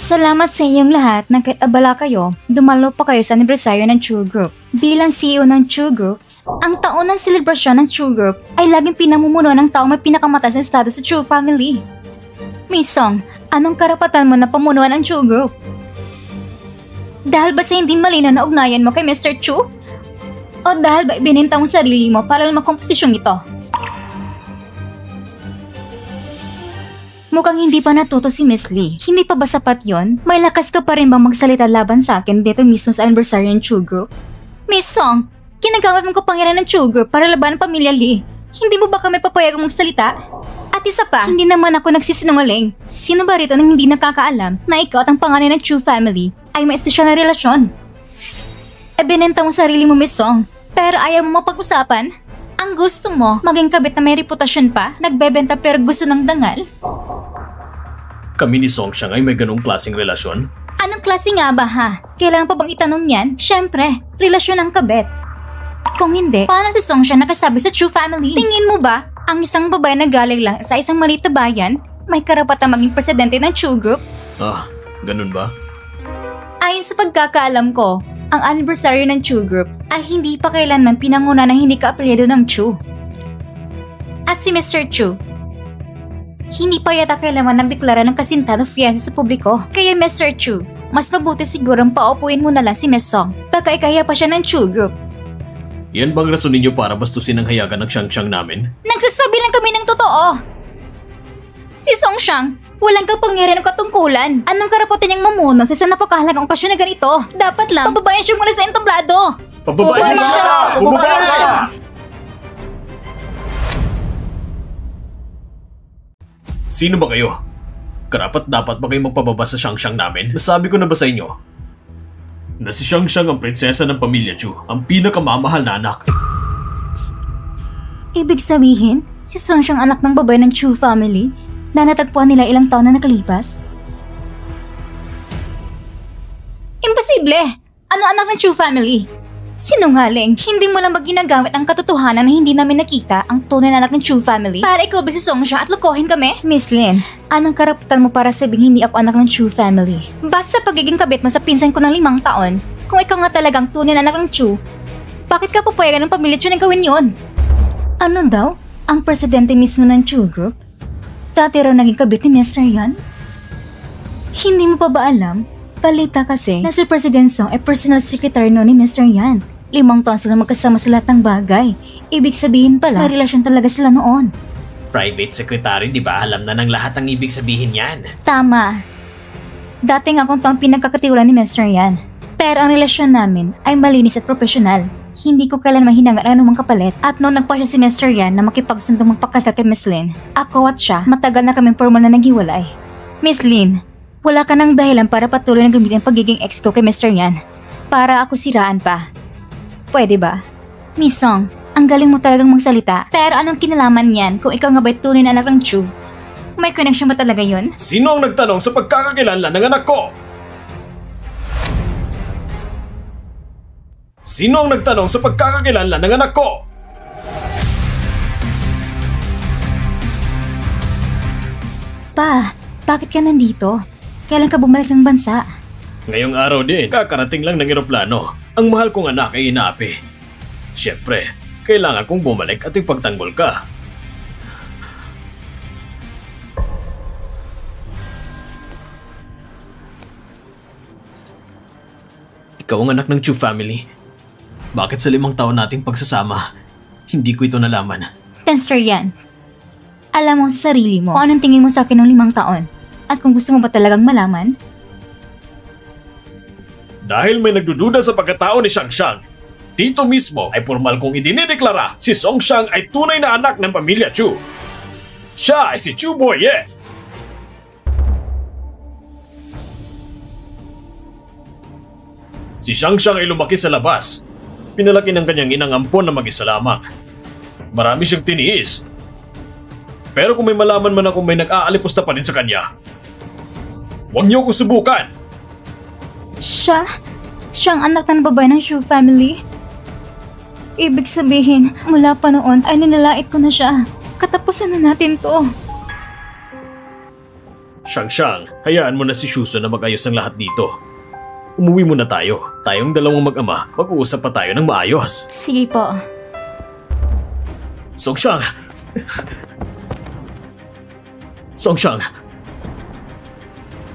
Salamat sa inyong lahat na kahit abala kayo, dumalo pa kayo sa anibersaryo ng True Group. Bilang CEO ng True Group, ang taon ng selebrasyon ng True Group ay laging pinamumuno ng taong may pinakamataas na estado sa True Family. Miss Song, anong karapatan mo na pamunuan ang True Group? Dahil ba sa hindi malinaw na ugnayan mo kay Mr. Chu? O dahil ba ibininta mong sarili mo para lang makomposisyong ito? Mukhang hindi pa natuto si Miss Lee. Hindi pa ba sapat yon? May lakas ka pa rin bang magsalita laban sa akin dito mismo sa anniversary ng True Group? Miss Song, ginagamit mong kapangyarihan ng True Group para laban ang pamilya Lee. Hindi mo ba kami papayagang magsalita? At isa pa, hindi naman ako nagsisinungaling. Sino ba rito nang hindi nakakaalam na ikaw at ang panganay ng True Family ay may espesyal na relasyon? Binenta mo sarili mo, Miss Song, pero ayaw mo mapag-usapan? Ang gusto mo, maging kabit na may reputasyon pa, nagbebenta pero gusto ng dangal? Kami ni Song Xiang ay may ganong klaseng relasyon? Anong klase nga ba ha? Kailangan pa bang itanong yan? Siyempre, relasyon ang kabit. Kung hindi, paano si Song Xiang nakasabi sa True Family? Tingin mo ba, ang isang babae na galing lang sa isang maliit na bayan, may karapatang maging presidente ng True Group? Ah, ganun ba? Ayon sa pagkakaalam ko, ang anniversary ng True Group ay hindi pa kailanman pinanguna na hindi ka-apelyado ng Chu. At si Mr. Chu, hindi pa yata kailanman nagdeklara ng kasinta o fiancé sa publiko. Kaya Mr. Chu, mas mabuti sigurong paupuin mo na lang si Miss Song baka ikaya pa siya ng True Group. Yan bang rason ninyo para bastusin ang hayagan ng Xiang namin? Nagsasabi lang kami ng totoo! Si Song Xiang, walang kapangyarihan o katungkulan. Anong karapatan niyang mamuno sa isang napakahalagang okasyon na ganito? Dapat lang, pababayan siya muna sa entablado! Pababayan siya! Pababayan siya! Sino ba kayo? Karapat dapat ba kayo magpababa sa Xiang namin? Nasabi ko na ba sa inyo? Na si Xiang ang prinsesa ng pamilya Chu, ang pinakamamahal na anak. Ibig sabihin, si Song Xiang anak ng babae ng True Family na natagpuan nila ilang taon na nakalipas? Imposible! Ano anak ng True Family? Sinungaling, hindi mo lang ba ginagamit ang katotohanan na hindi namin nakita ang tunay na anak ng True Family para ikaw ba si Song Xiang at lokohin kami? Miss Lin, anong karapatan mo para sabihin hindi ako anak ng True Family? Basta sa pagiging kabit mo sa pinsan ko ng 5 taon, kung ikaw nga talagang tunay na anak ng True, bakit ka papayagan ng pamilya True na gawin yun? Ano daw? Ang presidente mismo ng True Group? Dati raw naging kabit ni Mr. Yan? Hindi mo pa ba alam? Balita kasi na si President Song ay personal secretary no ni Mr. Yan. 5 taon sila magkasama sa lahat ng bagay. Ibig sabihin pala, may relasyon talaga sila noon. Private secretary, di ba? Alam na ng lahat ang ibig sabihin yan. Tama. Dati nga akong ang pinagkakatiwalaan ni Mr. Yan. Pero ang relasyon namin ay malinis at profesional. Hindi ko kailan mahinangan anumang kapalit. At noong nagpa siya si Mr. Yan na makipagsundo magpakasal kay Miss Lin, ako at siya, matagal na kaming formal na naghiwalay. Miss Lin, wala ka ng dahilan para patuloy na gamitin pagiging ex ko kay Mr. Yan. Para ako siraan pa. Pwede ba? Miss Song, ang galing mo talagang magsalita. Pero anong kinalaman yan kung ikaw nga ba'y tunay na anak ng Chu? May connection ba talaga yun? Sino ang nagtanong sa pagkakakilanlan ng anak ko? Sino ang nagtanong sa pagkakakilanlan ng anak ko? Pa, bakit ka nandito? Kailan ka bumalik ng bansa? Ngayong araw din, kakarating lang ng eroplano. Ang mahal kong anak ay inaapi. Siyempre, kailangan kong bumalik at ipagtanggol ka. Ikaw ang anak ng Chu Family. Bakit sa 5 taon nating pagsasama, hindi ko ito nalaman? Mr. Yan, alam mo sa sarili mo kung anong tingin mo sa akin ng 5 taon. At kung gusto mo ba talagang malaman? Dahil may nagdududa sa pagkatao ni Xiang, dito mismo ay formal kong idinideklara si Song Xiang ay tunay na anak ng pamilya Chu. Siya ay si Chu Boye. Si Xiang ay lumaki sa labas. Pinalaki ng kanyang inang ampon na mag-isa lamang. Marami siyang tiniis. Pero kung may malaman man akong may nag-aalipusta pa rin sa kanya, huwag niyo ko subukan! Siyang anak ng babae ng True Family. Ibig sabihin, mula pa noon ay nilalait ko na siya. Katapusan na natin to. Shang, hayaan mo na si Shuso na mag-ayos ng lahat dito. Umuwi muna tayo. Tayong dalawang mag-ama, mag-uusap pa tayo ng maayos. Sige po. Songshang! Songshang!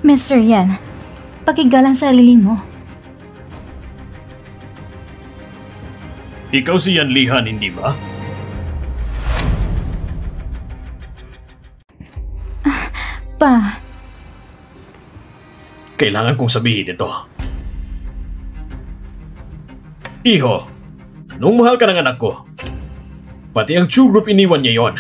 Mr. Yan, pakigalang sarili mo. Ikaw si Yan Lihan, hindi ba? Pa, Kailangan kong sabihin ito. Iho, nung mahal ka ng anak ko, pati ang Chu Group iniwan niya yon.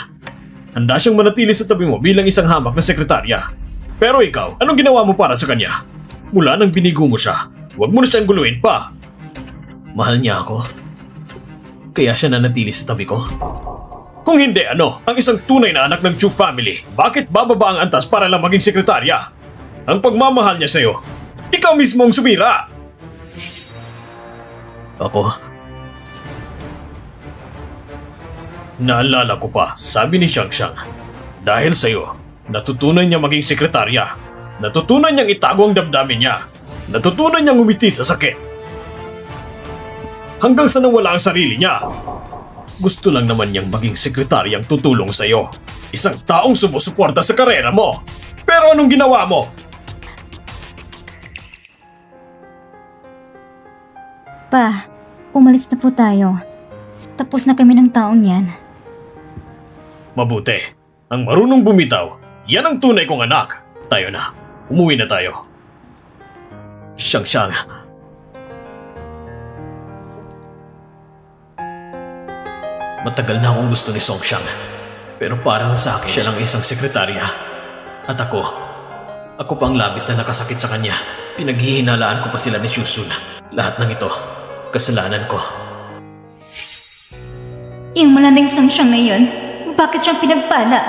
Handa siyang manatili sa tabi mo bilang isang hamak na sekretarya. Pero ikaw, anong ginawa mo para sa kanya? Mula nang binigo mo siya, huwag mo na siyang guluhin pa. Mahal niya ako. Kaya siya nanatili sa tabi ko. Kung hindi, ano? Ang isang tunay na anak ng Chu family, bakit bababa ang antas para lang maging sekretarya? Ang pagmamahal niya sa'yo, ikaw mismo ang sumira! Ako? Naalala ko pa, sabi ni Shang, dahil sa'yo, natutunan niya maging sekretarya. Natutunan niyang itago ang damdamin niya. Natutunan niyang umiti sa sakit. Hanggang sa nawala ang sarili niya. Gusto lang naman niyang maging sekretaryang tutulong sa'yo. Isang taong sumusuporta sa karera mo. Pero anong ginawa mo? Pa, umalis na po tayo. Tapos na kami ng taon yan. Mabuti. Ang marunong bumitaw, yan ang tunay kong anak. Tayo na. Umuwi na tayo. Shang. Matagal na akong gusto ni Songshang. Pero parang sa akin siya lang isang sekretarya. At ako pa ang labis na nakasakit sa kanya. Pinaghihinalaan ko pa sila ni Shusun. Lahat ng ito, kasalanan ko. Yung malanding Songshang na yun, bakit siyang pinagpala?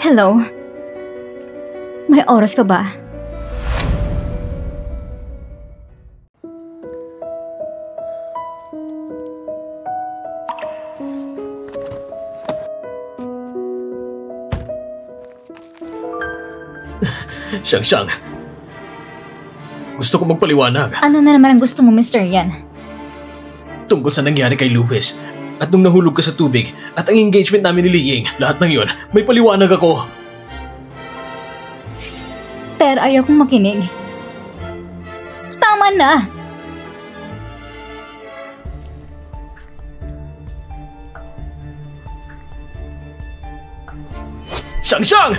Hello? May oras ka ba? Shang. Gusto ko magpaliwanag. Ano na naman ang gusto mo, Mr. Yan? Tungkol sa nangyari kay Luis. At nung nahulog ka sa tubig at ang engagement namin ni Liying, lahat ng yun, may paliwanag ako. Pero ayaw kong makinig. Tama na! Shang!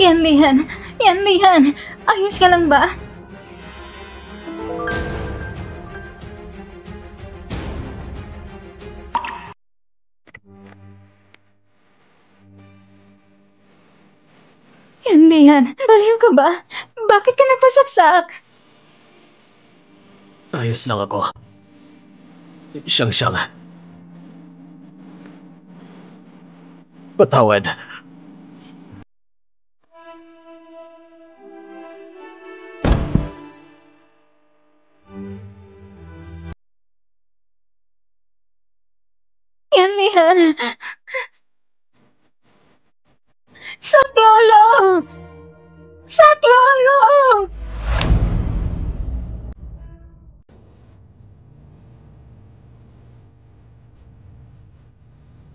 Yan Lihan! Ayos ka lang ba? Yan Lihan, baliw ka ba? Bakit ka nagpasaksak? Ayos lang ako. Shang. Patawad. Yan Lihan! Saklolo!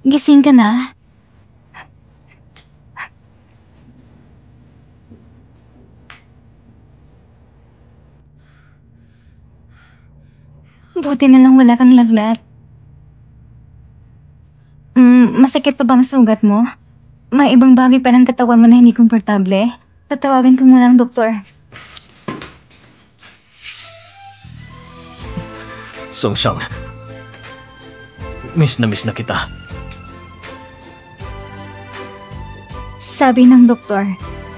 Gising ka na? Buti na lang wala kang lagnat. Masakit pa ba ang sugat mo? May ibang bagay pa ng katawan mo na hindi komportable? Tatawagan ko muna ang doktor. Songshang, miss na kita. Sabi ng doktor,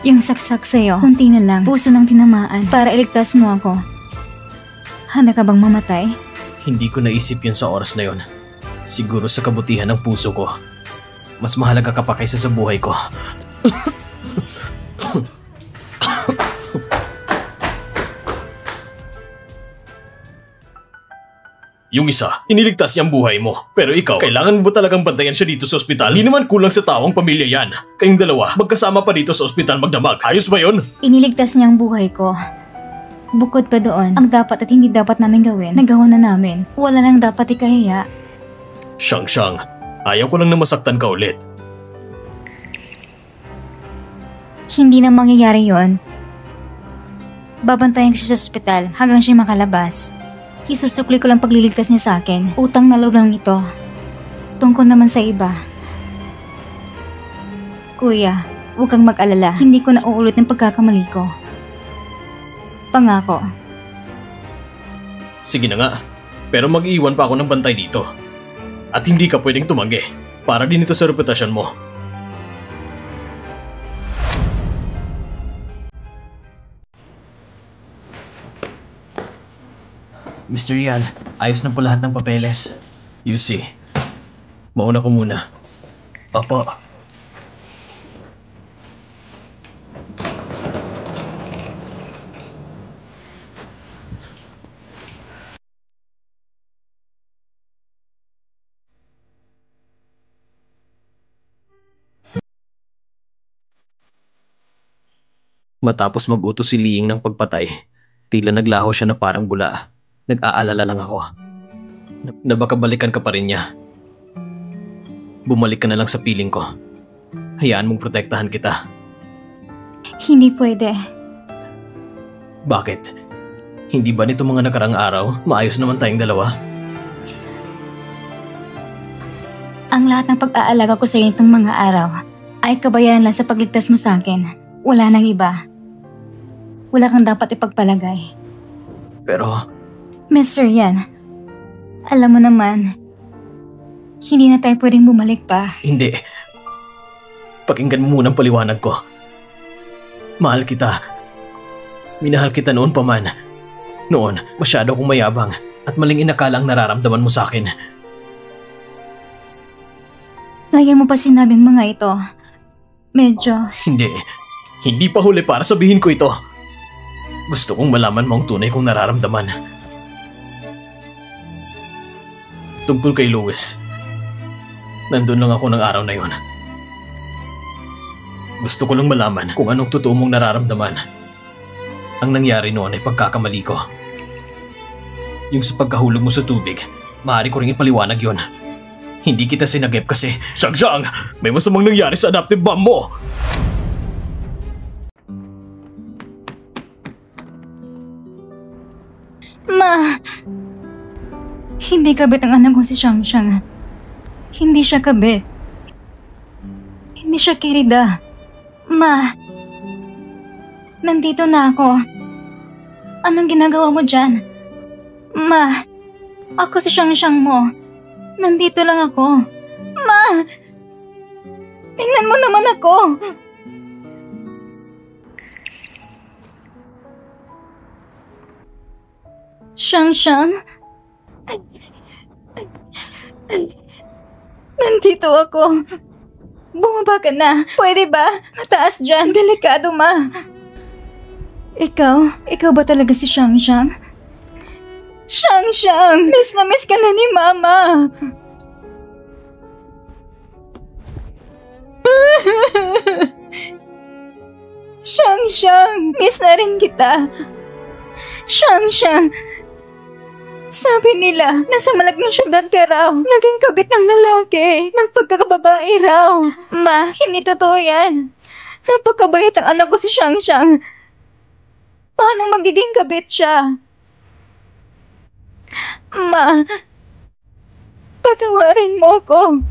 yung saksak sa'yo, kunti na lang, puso ng tinamaan para iligtas mo ako. Handa ka bang mamatay? Hindi ko naisip yun sa oras na yun. Siguro sa kabutihan ng puso ko. Mas mahalaga ka pa kaysa sa buhay ko. Yung isa, iniligtas niya ang buhay mo. Pero ikaw, kailangan mo ba talagang bantayan siya dito sa ospital? Hindi naman kulang sa tawang pamilya yan. Kayong dalawa, magkasama pa dito sa ospital magdamag. Ayos ba yun? Iniligtas niya ang buhay ko. Bukod pa doon, ang dapat at hindi dapat namin gawin, nagawa na namin. Wala nang dapat ikahiya. Shang, ayaw ko lang na masaktan ka ulit. Hindi na mangyayari yon. Babantayan ko siya sa ospital hanggang siya makalabas. Isusukli ko lang pagliligtas niya sa akin. Utang na loob lang ito. Tungkol naman sa iba. Kuya, huwag kang mag-alala. Hindi ko na uulit ng pagkakamali ko. Pangako. Sige na nga, pero mag-iwan pa ako ng bantay dito. At hindi ka pwedeng tumanggi. Para din ito sa reputasyon mo. Mr. Yan, ayos na po lahat ng papeles. You see, mauna ko muna. Opo. Matapos mag-utos si Liying ng pagpatay, tila naglaho siya na parang bula. Nag-aalala lang ako. Na baka balikan ka pa rin niya. Bumalik ka na lang sa piling ko. Hayaan mong protektahan kita. Hindi pwede. Bakit? Hindi ba nito mga nakarang araw, maayos naman tayong dalawa? Ang lahat ng pag-aalaga ko sa iyo nitong mga araw ay kabayaran lang sa pagligtas mo sa akin. Wala nang iba. Wala kang dapat ipagpalagay. Pero Mr. Yan, alam mo naman, hindi na tayo pwedeng bumalik pa. hindi. Pakinggan mo muna ang paliwanag ko. Mahal kita. Minahal kita noon pa man. Noon, masyado akong mayabang at maling inakala ang nararamdaman mo sa akin. Ngaya mo pa sinabing mga ito. Medyo... Hindi pa huli para sabihin ko ito. Gusto kong malaman mo ang tunay kong nararamdaman. Tungkol kay Louis. Nandun lang ako ng araw na yon. Gusto ko lang malaman kung anong totoo mong nararamdaman. Ang nangyari noon ay pagkakamali ko. Yung sa pagkahulog mo sa tubig, maaari ko ring ipaliwanag yon. Hindi kita sinagip kasi... Shang! May masamang nangyari sa adoptive mom mo! Ma! Hindi kabit ang anak ko si Shang. Hindi siya kabit. Hindi siya kirida. Ma! Nandito na ako. Anong ginagawa mo dyan? Ma! Ako si Shang mo. Nandito lang ako. Ma! Tingnan mo naman ako! Shang? Nandito ako. Bumaba ka na. Pwede ba? Mataas dyan. Delikado, ma. Ikaw ba talaga si Shang? Shang, miss na miss ka na ni Mama. Shang, miss na rin kita. Shang, sabi nila, nasa malaging syudad ka raw. Naging kabit ng lalaki, ng pagkakababae raw. Ma, hindi totoo yan. Napakabait ang anak ko si Shang. Paano magiging kabit siya? Ma, patawarin mo ko.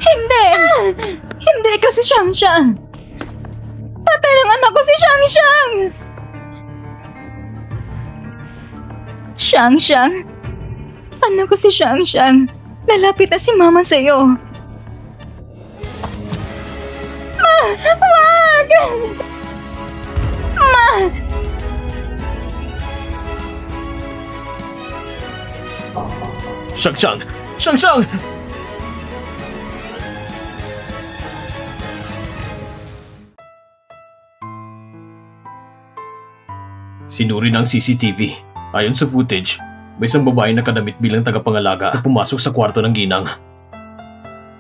Hindi! Hindi ka si Shang. Patay ang anak ko si Shang. Shang, anak ko si Shang. Lalapit na si Mama sa'yo. Ma! Wag! Ma! Shang! Sinuri ng CCTV Ayon sa footage, may isang babae na kadamit bilang tagapangalaga na pumasok sa kwarto ng ginang.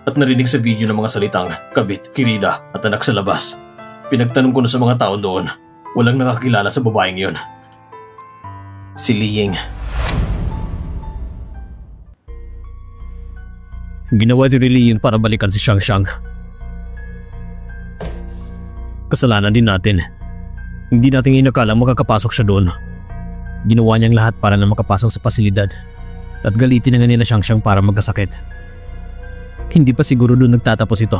At narinig sa video ng mga salitang kabit, kirida at anak sa labas. Pinagtanong ko na sa mga tao doon, walang nakakilala sa babaeng yon. Si Liying. Ginawa ni Liying para balikan si Xiangxiang. Kasalanan din natin. Hindi natin inakala makakapasok siya doon. Ginawa niyang lahat para na makapasok sa pasilidad at galitin na nga nila Xiangxiang para magkasakit. Hindi pa siguro doon nagtatapos ito.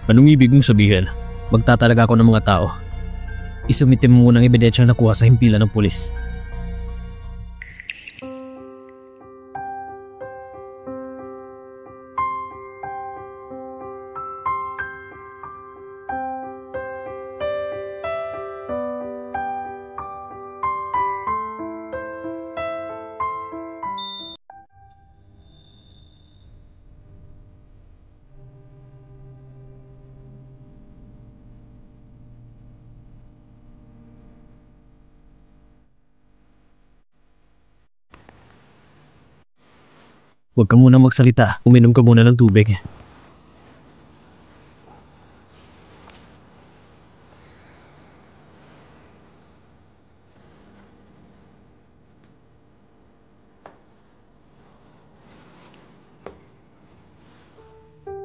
Anong ibig mong sabihin? Magtatalaga ako ng mga tao. Isumitin mo muna ang ebidensyang nakuha sa himpilan ng pulis. Huwag ka muna magsalita. Uminom ka muna ng tubig.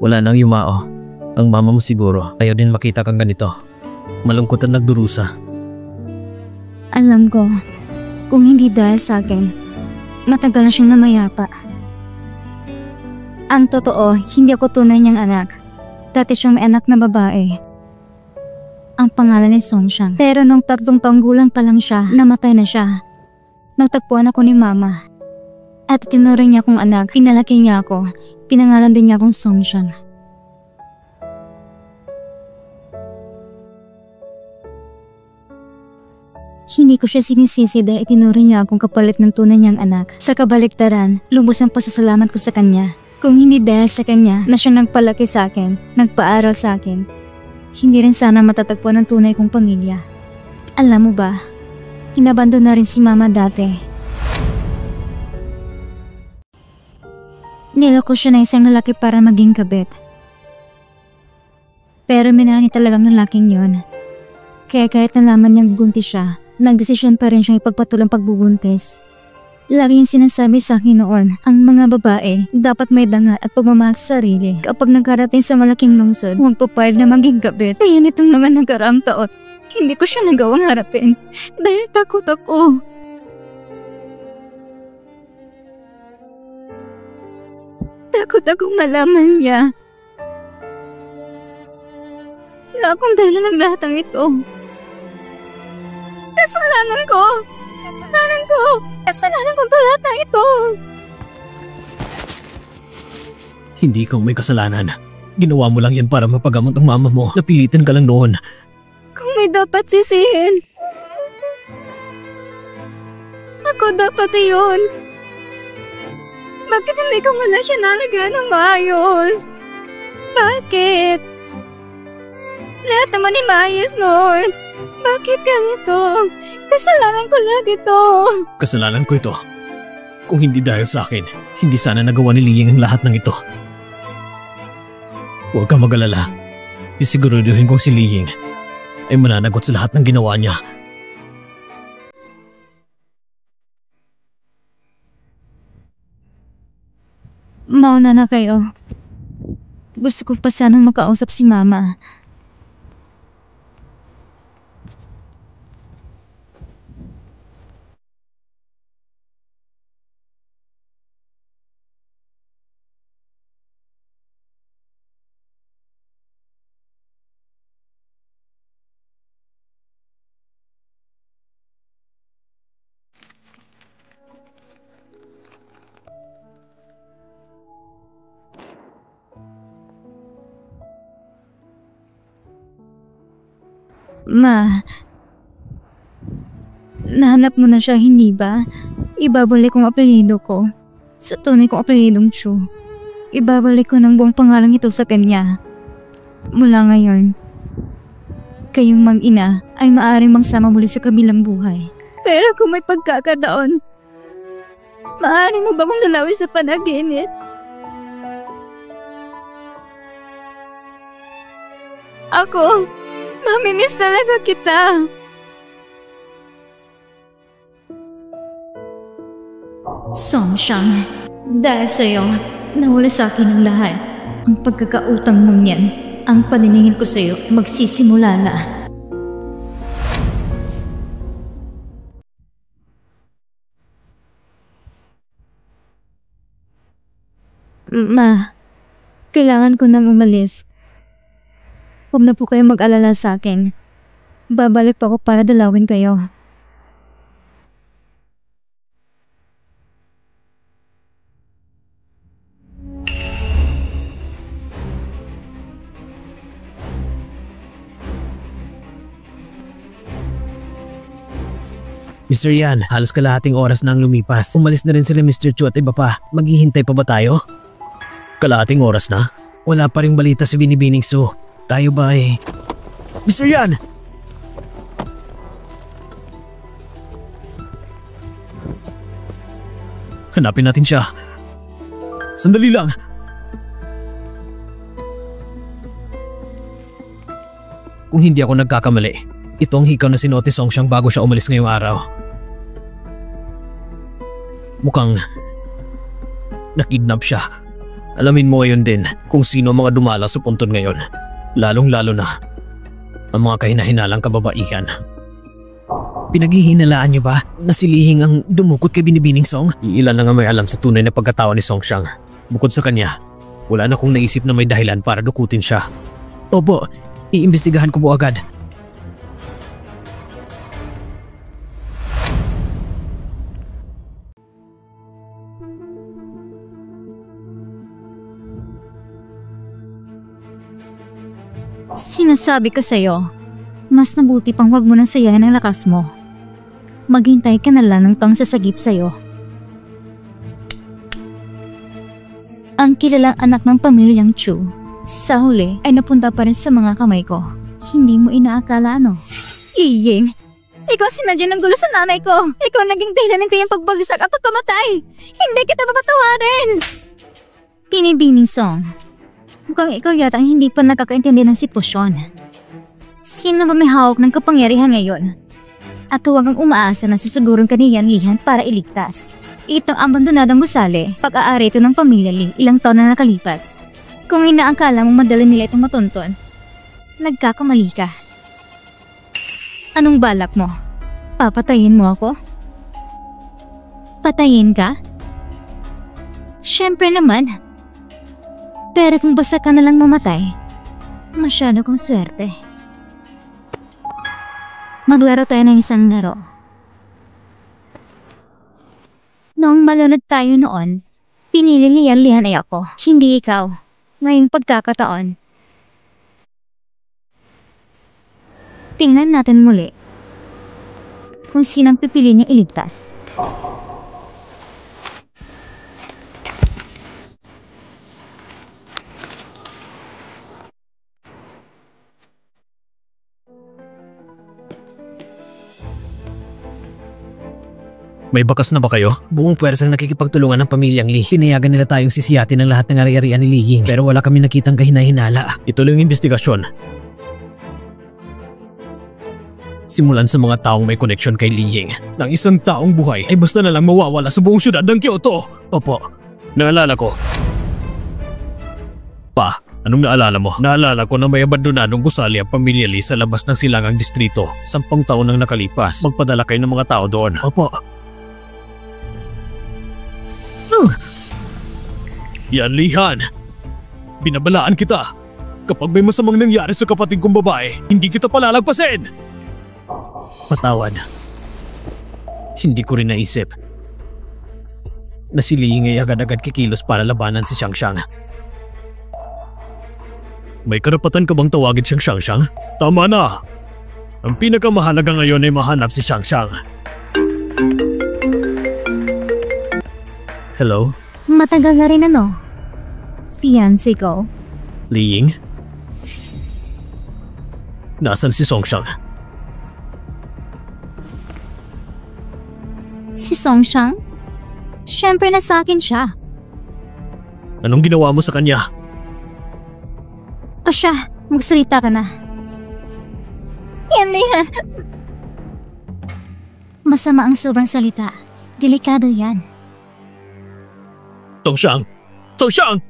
Wala nang yumao. Ang mama mo siguro ayaw din makita kang ganito. Malungkot at nagdurusa. Alam ko, kung hindi dahil sa akin, matagal na siyang namayapa. Ang totoo, hindi ako tunay niyang anak. Dati siyang may anak na babae. Ang pangalan ay Songxiang. Pero nung 3 taong gulang pa lang siya, namatay na siya. Nagtagpuan ako ni mama. At tinuring niya akong anak, pinalaki niya ako. Pinangalan din niya akong Songxiang. Hindi ko siya sinisisi dahil itinuring niya akong kapalit ng tunay niyang anak. Sa kabaliktaran, lubos ang pasasalamat ko sa kanya. Kung hindi dahil sa kanya na siya nagpalaki sa akin, nagpaaral sa akin, hindi rin sana matatagpuan ang tunay kong pamilya. Alam mo ba, inabandon na rin si mama dati. Niloko siya na isang lalaki para maging kabit. Pero minahal niya talagang lalaking yon. Kaya kahit nalaman niyang buntis siya, nagdesisyon pa rin siyang ipagpatuloy ang pagbubuntis. Lagi yung sinasabi sa akin noon, ang mga babae dapat may danga at pagmamahal sa sarili. Kapag nagkarating sa malaking lungsod, huwag papayag na maging kabit. Kaya nitong mga nagkaraang taon, hindi ko siya nagawang harapin dahil takot ako. Takot akong malaman niya na akong dahilan ng lahat ng ito. Kasalanan ko! Kasalanan ko! Kasalanan ko lahat ng ito! Hindi ikaw may kasalanan. Ginawa mo lang yan para mapagamot ang mama mo. Napilitan ka lang noon. Kung may dapat sisihin, ako dapat iyon. Bakit hindi ko muna siya nalagaan ng maayos? Bakit? Lahat naman ay maayos noon. Bakit ganito? Kasalanan ko lahat ito. Kasalanan ko ito. Kung hindi dahil sa akin, hindi sana nagawa ni Liying ang lahat ng ito. Huwag kang mag-alala. Isiguraduhin kong si Liying ay mananagot sa lahat ng ginawa niya. Mauna na kayo. Gusto ko pa sanang makausap si mama. Ma, nahanap mo na siya, hindi ba? Ibabalik kong apelyido ko sa tunay kong apelyidong Chu. Ibabalik ko ng buong pangalan ito sa kanya. Mula ngayon, kayong mag-ina ay maaaring magsama muli sa kabilang buhay. Pero kung may pagkakataon, Maaari mo ba kong dalawin sa panaginip? Ako, mamimiss talaga kita. Songshang, dahil sa'yo, nawala sa akin ang lahat. Ang pagkakautang mong yan, ang paniningin ko sa'yo magsisimula na. Ma, kailangan ko nang umalis. Huwag na po kayo mag-alala sa akin. Babalik pa ako para dalawin kayo. Mr. Yan, halos kalahating oras na ang lumipas. Umalis na rin sila Mr. Chu at iba pa. Maghihintay pa ba tayo? Kalahating oras na? Wala pa ring balita si Binibining Su. Tayo ba eh? Mr. Yan! Hanapin natin siya. Sandali lang. Kung hindi ako nagkakamali, ito ang hikaw na sinuot ni Songshang bago siya umalis ngayong araw. Mukhang nakidnap siya. Alamin mo ngayon din kung sino ang mga dumala sa punton ngayon. Lalong-lalo na ang mga kahinahinalang kababaihan. Pinaghihinalaan niyo ba na si Lihing ang dumukot kay Binibining Song? Iilan na nga may alam sa tunay na pagkatao ni Songshang. Bukod sa kanya, wala na kong naisip na may dahilan para dukutin siya. Opo, iimbestigahan ko po agad. Sinasabi ko sa'yo, mas mabuti pang wag mo nang sayahin ang lakas mo. Maghintay ka na lang ng taong sasagip sa'yo. Ang kilalang anak ng pamilyang Chu, sa huli ay napunta pa rin sa mga kamay ko. Hindi mo inaakala ano? Yiying, ikaw sinadya ng gulo sa nanay ko. Ikaw naging dahilan ng kanyang pagbagsak at pagkamatay. Hindi kita mapatawarin! Binibining Song, mukhang ikaw yata ang hindi pa nakakaintindi ng sitwasyon. Sino ba may hawak ng kapangyarihan ngayon? At huwag kang umaasa na susugurin ka ni Yan Lihan para iligtas. Itong abandonadong gusali, pag-aari ito ng pamilya Li ilang taon na nakalipas. Kung inaakala mong madali nila itong matunton, nagkakamali ka. Anong balak mo? Papatayin mo ako? Patayin ka? Siyempre naman. Pero kung basta ka nalang mamatay, masyado kong swerte. Maglaro tayo ng isang laro. Noong malunod tayo noon, pinili ni Yan Lihan ay ako, hindi ikaw. Ngayong pagkakataon, tingnan natin muli kung sinang pipili niya iligtas. May bakas na ba kayo? Buong pwersang nakikipagtulungan ng pamilyang Li. Pinayagan nila tayong sisiyatin ng lahat ng ari-arian ni Li Ying. Pero wala kami nakitang kahinahinala. Ituloy ang investigasyon. Simulan sa mga taong may koneksyon kay Li Ying. Nang isang taong buhay ay basta na lang mawawala sa buong syudad ng Kyoto. Opo, naalala ko. Pa, anong naalala mo? Naalala ko na may abandonadong gusali ang pamilya Li sa labas ng silangang distrito. 10 taon nang nakalipas. Magpadala kayo ng mga tao doon. Opo. Yan Lihan, binabalaan kita. Kapag may masamang nangyari sa kapatid kong babae, hindi kita palalagpasin. Patawad. Hindi ko rin naisip na si Liying ay agad-agad kikilos para labanan si Xiangxiang. May karapatan ka bang tawagin siyang Xiangxiang? Tama na. Ang pinakamahalaga ngayon ay mahanap si Xiangxiang. Hello? Matagal na rin ano? Fiancé ko? Liying? Nasaan si Songshang? Si Songshang? Siyempre nasa akin siya. Anong ginawa mo sa kanya? O siya, magsalita ka na. Yan, Lihan. Masama ang sobrang salita. Delikado yan. Songxiang! Songxiang!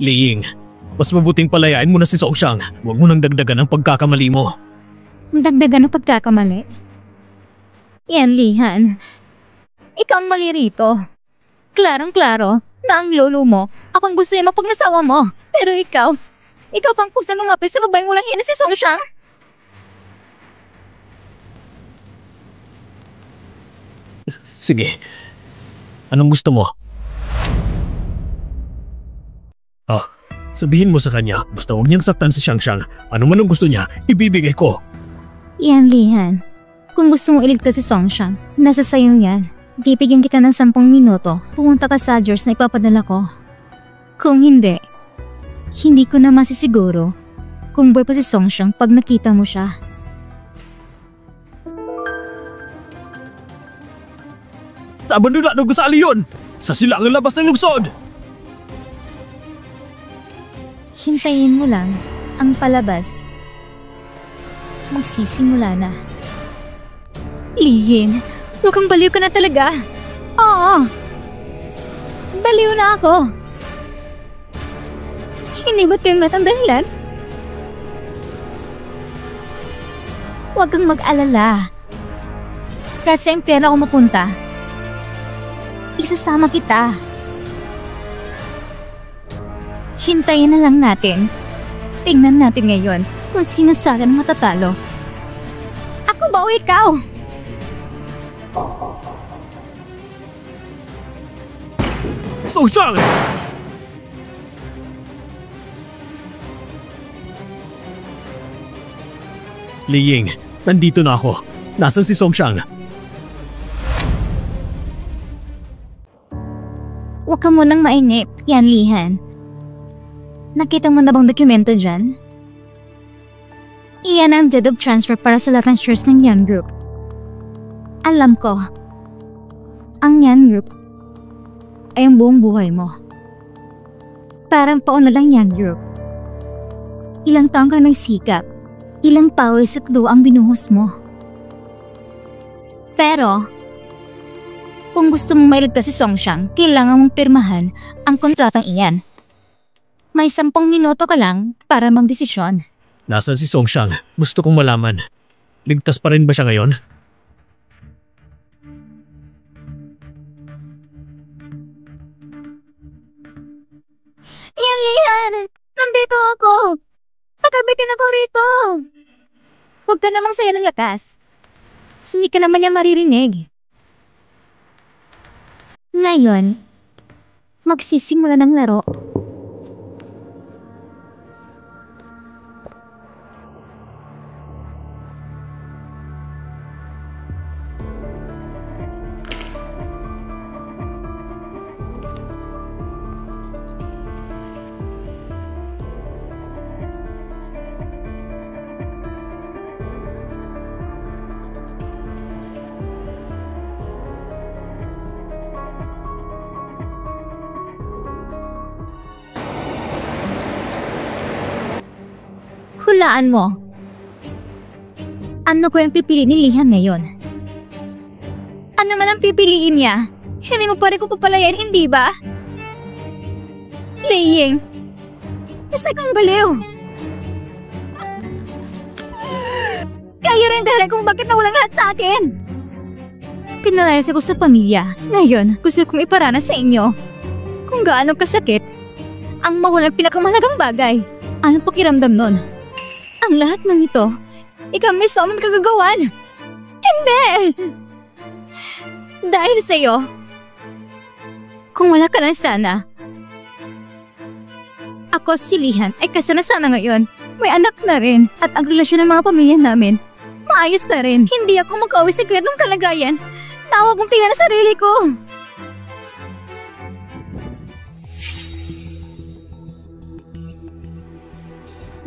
Liying, mas mabuting palayain mo na si Songxiang. Huwag mo nang dagdagan ang pagkakamali mo. Dagdagan ng pagkakamali. Yan, Lihan. Ikaw ang mali rito. Klarong-klaro na ang lolo mo, ako ang gusto niya mapagnasawa mo. Pero ikaw pang kusang lumapit sa babaeng walang hiya na si Songxiang. Sige. Anong gusto mo? Sabihin mo sa kanya, basta huwag niyang saktan si Xiangxiang. Ano man ang gusto niya, ibibigay ko. Yan, Lihan. Kung gusto mong iligtas si Songxiang, nasa sayo yan. Bibigyan kita ng 10 minuto. Pumunta ka sa address na ipapadala ko. Kung hindi ko na masisiguro kung boy pa si Songxiang pag nakita mo siya. Taban na ng gusali yun! Sa silangang labas ng lungsod! Hintayin mo lang ang palabas. Magsisimula na. Lihin, mukhang baliw ka na talaga. Oo. Baliw na ako. Hindi ba't kayong lahat ang dahilan? Huwag kang mag-alala. Kasi ang pera ako mapunta, isasama kita. Hintayin na lang natin. Tingnan natin ngayon kung sino sa akin matatalo. Ako ba o ikaw? Songxiang! Liying, nandito na ako. Nasaan si Songxiang? Huwag ka munang mainip, Yan, Lihan. Nakita mo na bang dokumento dyan? Iyan ang deed of transfer para sa lahat ng shares ng Yan Group. Alam ko, ang Yan Group ay ang buong buhay mo. Parang pauna lang Yan Group. Ilang taong kang nagsikap, ilang pawis at luha ang binuhos mo. Pero, kung gusto mong mailigtas si Songxiang, kailangan mong pirmahan ang kontratang iyan. May 10 minuto ka lang para magdesisyon. Nasaan si Songxiang? Gusto kong malaman. Ligtas pa rin ba siya ngayon? Yan! Nandito ako! Patabitin ako rito! Huwag ka namang saya ng lakas. Hindi ka naman niya maririnig. Ngayon, magsisimula ng laro. Hulaan mo. Ano ko yung pipiliin ni Lihan ngayon? Ano man ang pipiliin niya? Hindi mo pa rin ko papalayan, hindi ba? Liying, isa kang baliw. Kayo rin dahilan kung bakit nawalang lahat sa akin. Pinalayas ako sa pamilya. Ngayon, gusto kong iparana sa inyo kung gaano kasakit ang mawalang pinakamahalagang bagay. Anong pakiramdam nun? Ang lahat ng ito, ikaw mismo ang kagagawan. Hindi! Dahil sa'yo, kung wala ka lang sana, ako si Lihan ay kasana sana ngayon. May anak na rin at ang relasyon ng mga pamilya namin, maayos na rin. Hindi ako mag-uwi sa ganitong kalagayan. Tawag kong tingnan na sarili ko.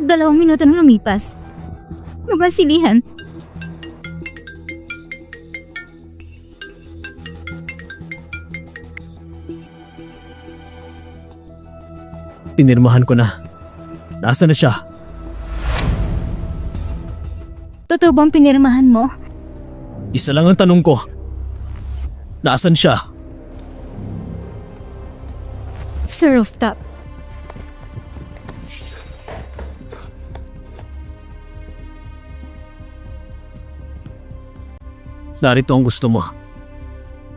Dalawang minuto na lumipas. Mukhang si Lihan. Pinirmahan ko na. Nasaan na siya? Totoo bang pinirmahan mo? Isa lang ang tanong ko. Nasaan siya? Sa rooftop. Narito ang gusto mo.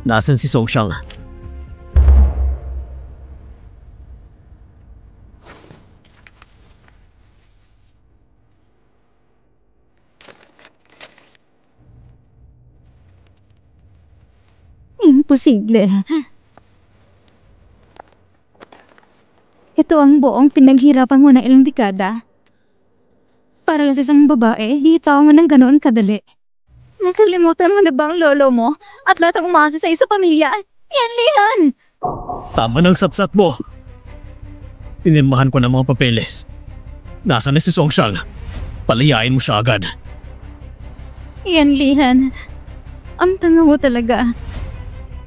Nasaan si Songxiang? Imposible. Ito ang buong pinaghirapan mo ng ilang dekada. Para lang sa isang babae, di tao mo ng ganoon kadali. Nakalimutan mo na ba ang lolo mo at lahat ang umasa sa isa pamilya? Yan, Lian! Tama ng sapsat mo. Pinirmahan ko ng mga papeles. Nasaan na si Songxiang? Palayain mo siya agad. Yan, Lian. Ang tanga mo talaga.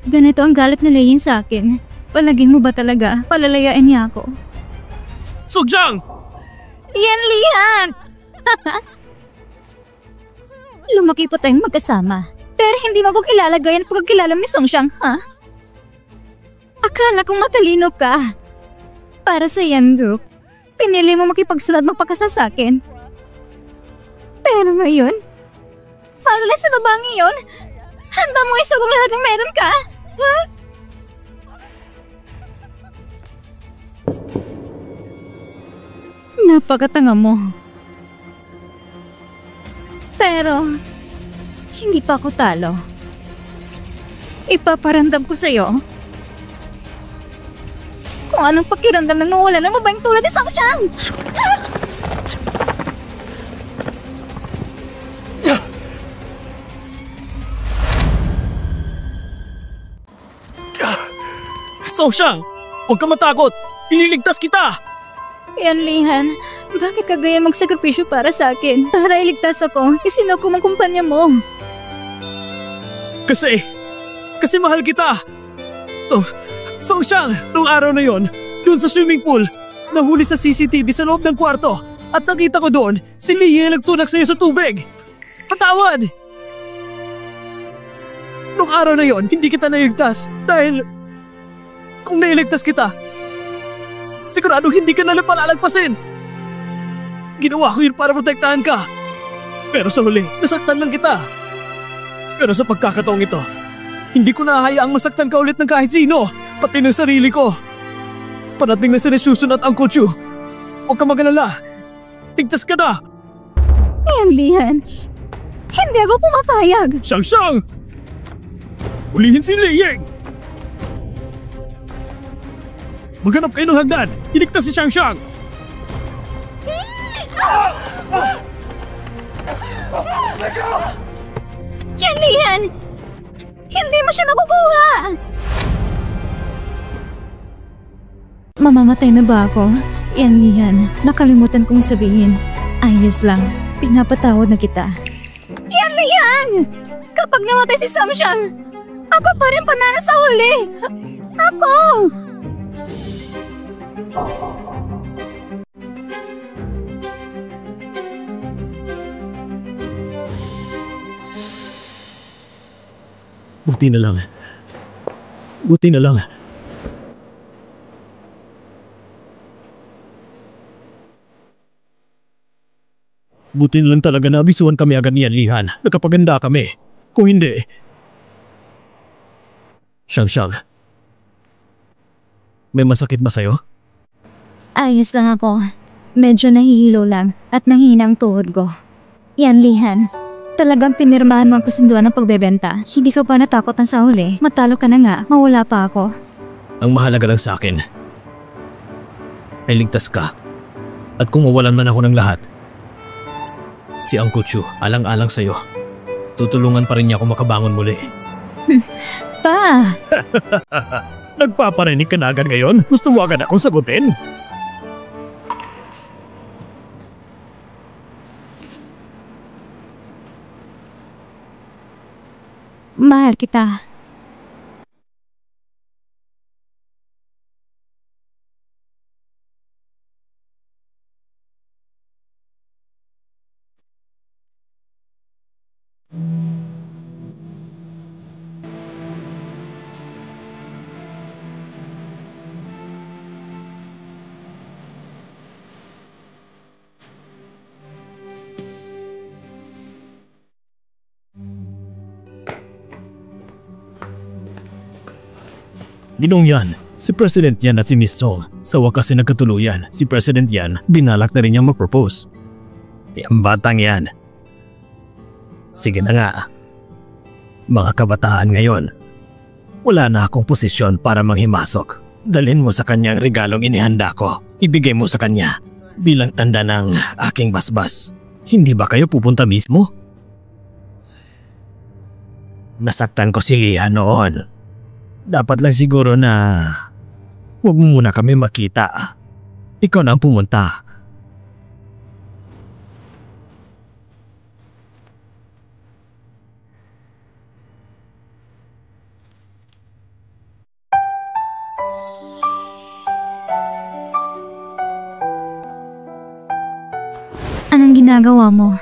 Ganito ang galit na Leyin sa akin. Palaging mo ba talaga palalayain niya ako? Songxiang! Yan, Lian! Lumaki po tayong magkasama. Pero hindi mo ko kilalagay ang pagkakilala ni Songxiang, ha? Akala kong matalino ka. Para sa Yan Group, pinili mo makipagsunod magpakasal sa akin. Pero ngayon, para sa babaeng iyon, handa mo isubong lahat ng meron ka? Ha? Napakatanga mo. Pero, hindi pa ako talo. Ipaparamdam ko sa'yo kung anong pakiramdam ng nawala ng babaeng tulad ni Songxiang! Songxiang! Huwag ka matakot! Ililigtas kita! Yan, Lihan. Bakit ka gaya magsakripisyo para sa akin? Para iligtas ako, isinuko mong kumpanya mo. Kasi mahal kita! Oh, Songxiang! Noong araw na yon, doon sa swimming pool, nahuli sa CCTV sa loob ng kwarto at nakita ko doon si Lee ang nagtunak sa'yo sa tubig. Patawad! Noong araw na yon, hindi kita nailigtas dahil kung nailigtas kita, sigurado hindi ka nalang palalagpasin. Ginawa ko yun para protektahan ka. Pero sa huli, nasaktan lang kita. Pero sa pagkakataong ito, hindi ko nahahayaang masaktan ka ulit ng kahit sino, pati ng sarili ko. Parating na si Nesusun at Uncle Chu. Huwag ka mag-alala. Ligtas ka na. Yan, Lihan. Hindi ako pumapayag. Siyang! Ulihin si Liying! Maghanap kayo ng hagdan! Iligtas si Siyang! Yan, Lihan! Hindi mo siya makukuha! Mamamatay na ba ako? Yan, Lihan. Nakalimutan kong sabihin. Ayos lang. Pinapatawad na kita. Yan, Lihan! Kapag namatay si Songxiang, ako pa rin panalo sa huli! Ako! Buti na lang. Buti na lang. Buti na lang talaga na abisuhan kami agad niyan, Lihan. Nagkapaganda kami. Kung hindi... Siyang. May masakit ba sa'yo? Ayos lang ako. Medyo nahihilo lang at nanghina ang tuhod ko. Yan, Lihan. Talagang pinirmahan mo ang kasunduan ng pagbebenta. Hindi ka pa natakot ang sa huli. Matalo ka na nga, mawala pa ako. Ang mahalaga lang sa akin ay ligtas ka. At kung mawalan man ako ng lahat, si Uncle Chu, alang-alang sa'yo. Tutulungan pa rin niya ako makabangon muli. Pa! Nagpaparinig ka na agad ngayon? Gusto mo agad akong sagutin? Mahal kita. Ginong yan, si President Yan at si Miss Song. Sa wakas ay nagkatuluyan, si President Yan binalak na rin niyang mag-propose. Ang batang yan. Sige na nga. Mga kabataan ngayon, wala na akong posisyon para manghimasok. Dalhin mo sa kanya ang regalong inihanda ko. Ibigay mo sa kanya bilang tanda ng aking basbas. Hindi ba kayo pupunta mismo? Nasaktan ko si Lian noon. Dapat lang siguro na huwag mo muna kami makita. Ikaw na ang pumunta. Anong ginagawa mo?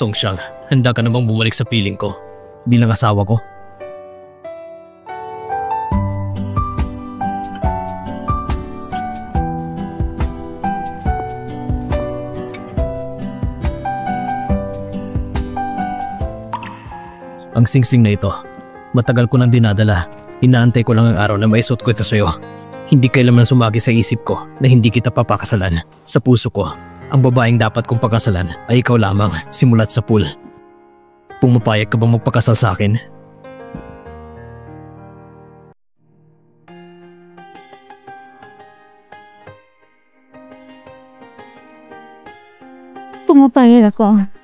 Songxiang, handa ka namang bumalik sa piling ko bilang asawa ko. Ang singsing na ito, matagal ko nang dinadala. Inaantay ko lang ang araw na maisuot ko ito sa'yo. Hindi kailanman sumagi sa isip ko na hindi kita papakasalan. Sa puso ko, ang babaeng dapat kong pakasalan ay ikaw lamang simulat sa pool. Pumapayag ka bang magpakasal sa akin? Pumapayag ako.